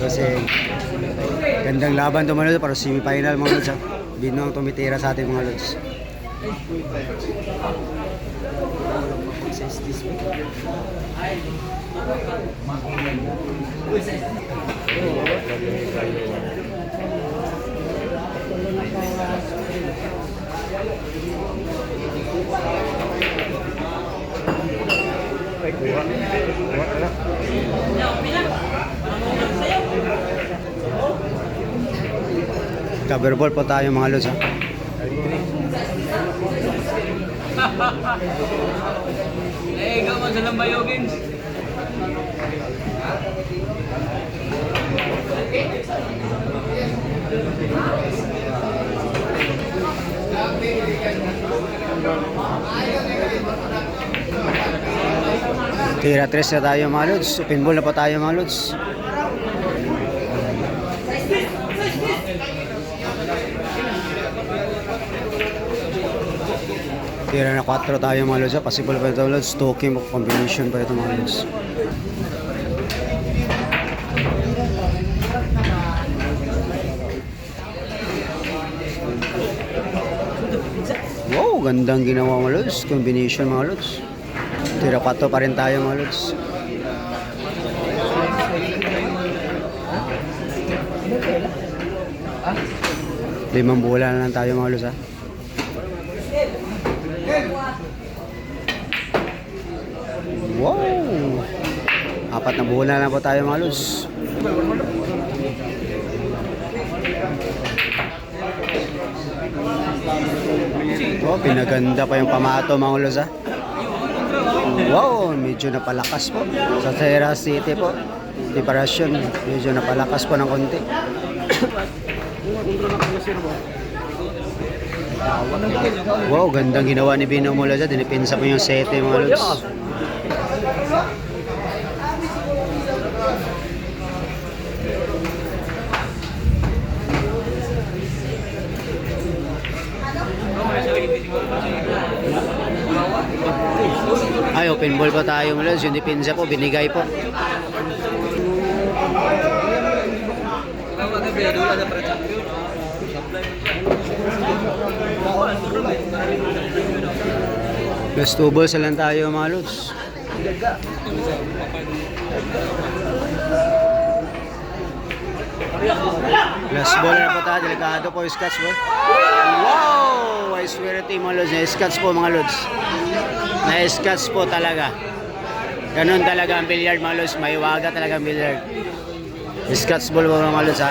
Kasi gandang laban ito mga lods para semi-final mga lods. Bino ang tumitira sa ating mga lods. Cover ball po tayo mga lods ha. Ikaw man sa lambayogin. Tira 3 na tayo mga lods. Open ball na po tayo mga lods. Tira na 4 tayo mga lods. Possible pa ito lods. Talking combination pa ito mga lods. Wow, gandang ginawa mga lods. Combination mga lods. Tira 4 pa rin tayo mga lods. Limang bola na lang tayo mga lods ha. Wow! 4 na bola na po tayo mga lods. Oh, pinaganda pa yung pamato mga lods ha. Wow, medyo napalakas po sa Serra City po. Preparasyon, medyo napalakas po ng konti. Wow, gandang ginawa ni Bino mula dyan. Dinipensa po yung 7 mga lods. Ay, open ball pa tayo mga lods. Yung depensa po, binigay po. Plus 2 balls lang tayo mga lods. Last ball na po tayo. Delikado po yung scotch ball. Wow! I swear to mga lods. Na-scotch po mga lods. Na-scotch po talaga. Ganun talaga ang billiard mga lods. May waga talaga ang billiard. Scotch ball po mga lods ha.